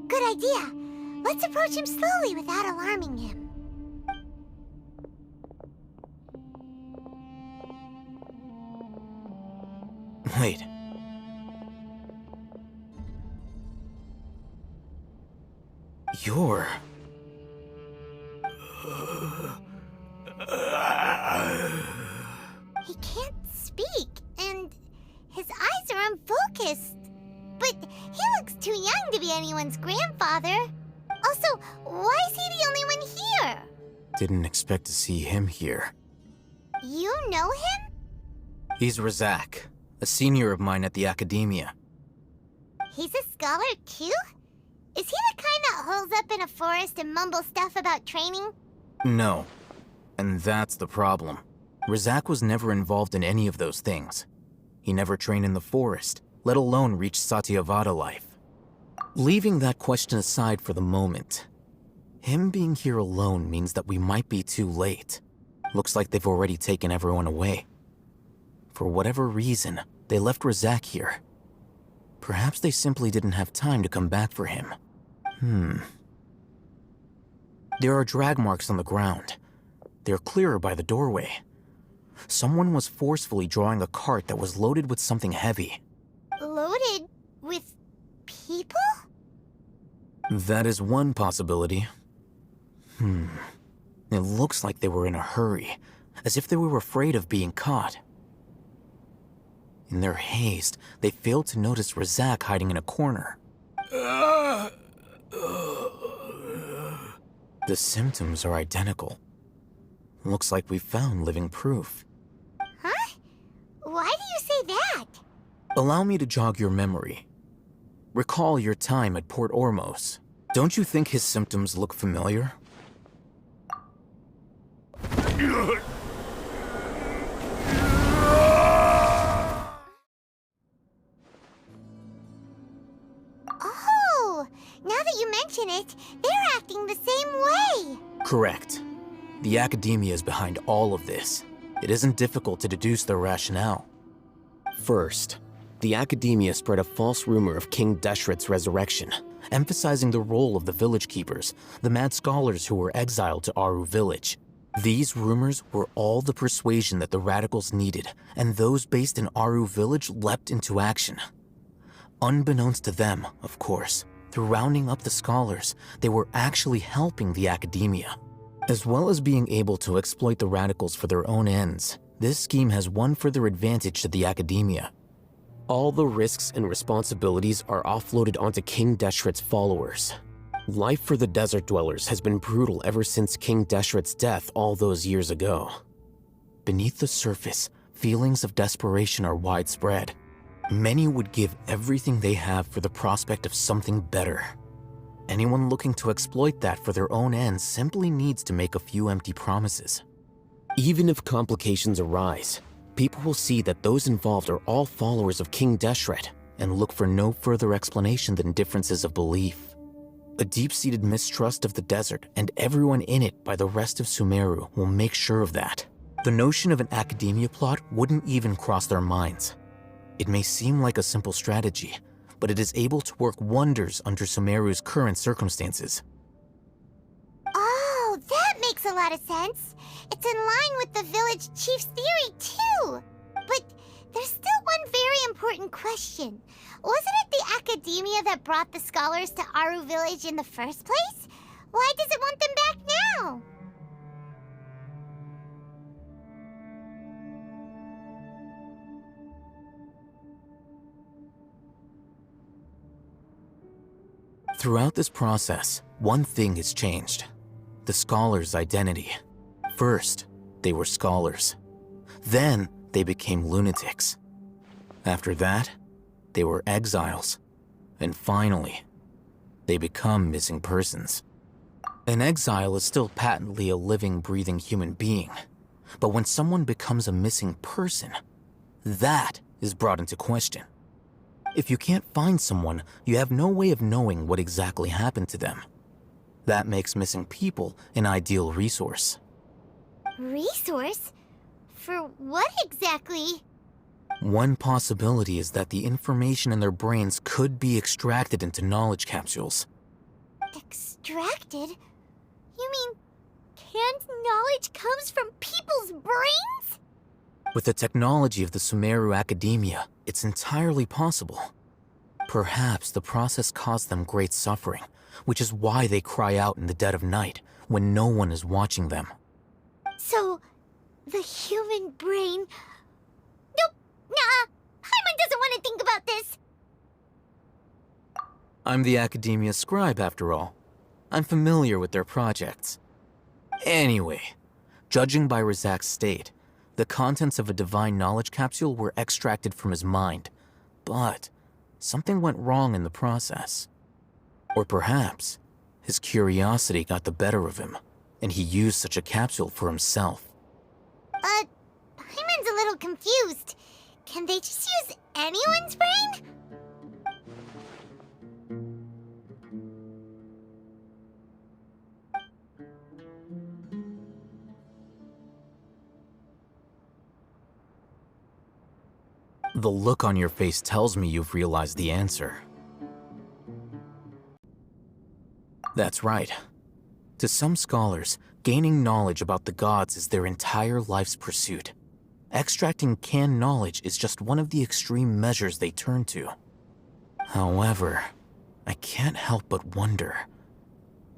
Good idea. Let's approach him slowly without alarming him. Wait. You're... He can't speak, and his eyes are unfocused. But he looks too young to be anyone's grandfather. Also, why is he the only one here? Didn't expect to see him here. You know him? He's Razak, a senior of mine at the Academia. He's a scholar too? Is he the kind that holes up in a forest and mumbles stuff about training? No. And that's the problem. Razak was never involved in any of those things. He never trained in the forest, let alone reach Satyavada life. Leaving that question aside for the moment, him being here alone means that we might be too late. Looks like they've already taken everyone away. For whatever reason, they left Razak here. Perhaps they simply didn't have time to come back for him. There are drag marks on the ground. They're clearer by the doorway. Someone was forcefully drawing a cart that was loaded with something heavy. Loaded with people? That is one possibility. It looks like they were in a hurry, as if they were afraid of being caught. In their haste, they failed to notice Razak hiding in a corner. The symptoms are identical. Looks like we found living proof. Huh? Why do you say that? Allow me to jog your memory. Recall your time at Port Ormos. Don't you think his symptoms look familiar? Oh, now that you mention it, they're acting the same way. Correct. The Academia is behind all of this. It isn't difficult to deduce their rationale. First, the Academia spread a false rumor of King Deshret's resurrection, emphasizing the role of the village keepers, the mad scholars who were exiled to Aru village. These rumors were all the persuasion that the radicals needed, and those based in Aru village leapt into action. Unbeknownst to them, of course, through rounding up the scholars, they were actually helping the Academia. As well as being able to exploit the radicals for their own ends, this scheme has one further advantage to the Academia. All the risks and responsibilities are offloaded onto King Deshret's followers. Life for the desert dwellers has been brutal ever since King Deshret's death all those years ago. Beneath the surface, feelings of desperation are widespread. Many would give everything they have for the prospect of something better. Anyone looking to exploit that for their own ends simply needs to make a few empty promises. Even if complications arise, people will see that those involved are all followers of King Deshret and look for no further explanation than differences of belief. A deep-seated mistrust of the desert and everyone in it by the rest of Sumeru will make sure of that. The notion of an Academia plot wouldn't even cross their minds. It may seem like a simple strategy, but it is able to work wonders under Sumeru's current circumstances. Oh, that makes a lot of sense. It's in line with the village chief's theory, too. But there's still one very important question. Wasn't it the Academia that brought the scholars to Aru village in the first place? Why does it want them back now? Throughout this process, one thing has changed: the scholars' identity. First, they were scholars. Then, they became lunatics. After that, they were exiles. And finally, they become missing persons. An exile is still patently a living, breathing human being. But when someone becomes a missing person, that is brought into question. If you can't find someone, you have no way of knowing what exactly happened to them. That makes missing people an ideal resource. Resource? For what exactly? One possibility is that the information in their brains could be extracted into knowledge capsules. Extracted? You mean canned knowledge comes from people's brains? With the technology of the Sumeru academia, it's entirely possible. Perhaps the process caused them great suffering, which is why they cry out in the dead of night when no one is watching them. So, the human brain... Nope, nah, Paimon doesn't want to think about this. I'm the academia scribe, after all. I'm familiar with their projects. Anyway, judging by Razak's state, the contents of a divine knowledge capsule were extracted from his mind, but something went wrong in the process. Or perhaps his curiosity got the better of him, and he used such a capsule for himself. Paimon's a little confused. Can they just use anyone's brain? The look on your face tells me you've realized the answer. That's right. To some scholars, gaining knowledge about the gods is their entire life's pursuit. Extracting canned knowledge is just one of the extreme measures they turn to. However, I can't help but wonder,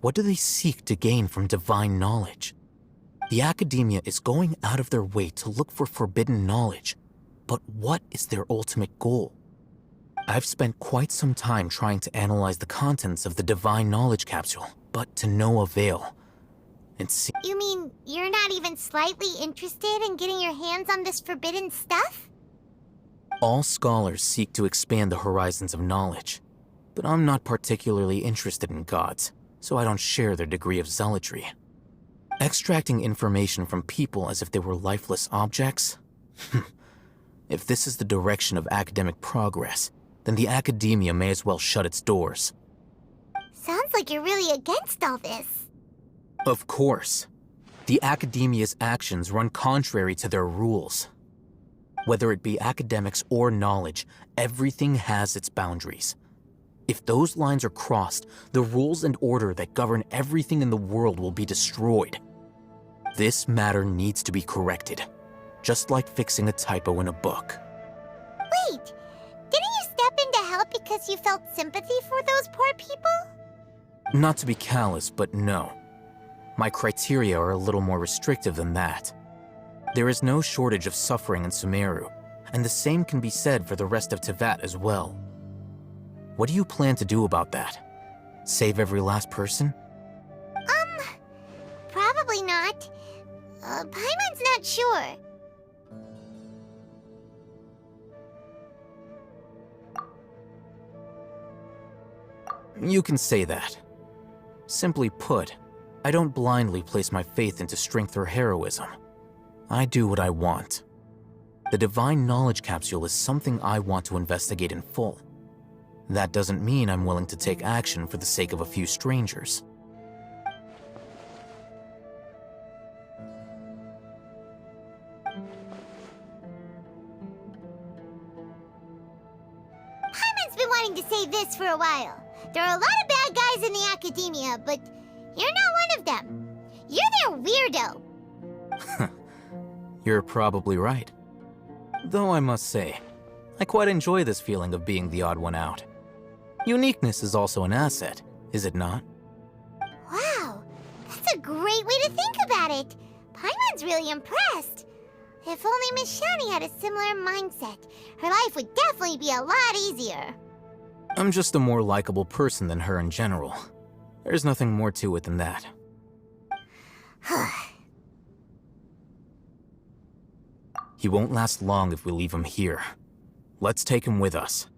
what do they seek to gain from divine knowledge? The academia is going out of their way to look for forbidden knowledge, but what is their ultimate goal? I've spent quite some time trying to analyze the contents of the divine knowledge capsule, but to no avail. You mean you're not even slightly interested in getting your hands on this forbidden stuff? All scholars seek to expand the horizons of knowledge, but I'm not particularly interested in gods, so I don't share their degree of zealotry. Extracting information from people as if they were lifeless objects? If this is the direction of academic progress, then the academia may as well shut its doors. Sounds like you're really against all this. Of course. The academia's actions run contrary to their rules. Whether it be academics or knowledge, everything has its boundaries. If those lines are crossed, the rules and order that govern everything in the world will be destroyed. This matter needs to be corrected, just like fixing a typo in a book. Wait, didn't you step in to help because you felt sympathy for those poor people? Not to be callous, but no. My criteria are a little more restrictive than that. There is no shortage of suffering in Sumeru, and the same can be said for the rest of Teyvat as well. What do you plan to do about that? Save every last person? Probably not. Paimon's not sure. You can say that. Simply put, I don't blindly place my faith into strength or heroism. I do what I want. The divine knowledge capsule is something I want to investigate in full. That doesn't mean I'm willing to take action for the sake of a few strangers. Paimon's been wanting to say this for a while. There are a lot of bad guys in the academia, but you're not one of them. You're their weirdo. You're probably right. Though I must say, I quite enjoy this feeling of being the odd one out. Uniqueness is also an asset, is it not? Wow, that's a great way to think about it. Paimon's really impressed. If only Miss Shani had a similar mindset, her life would definitely be a lot easier. I'm just a more likable person than her in general. There's nothing more to it than that. He won't last long if we leave him here. Let's take him with us.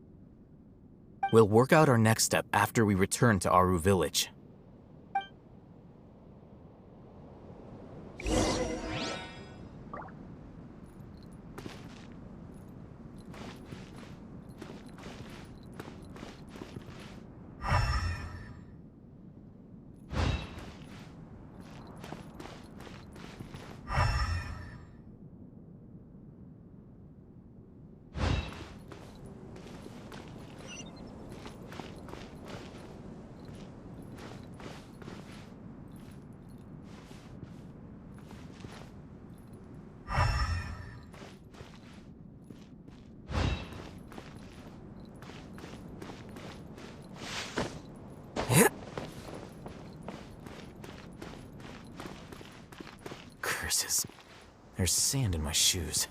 We'll work out our next step after we return to Aru Village. Curses. There's sand in my shoes.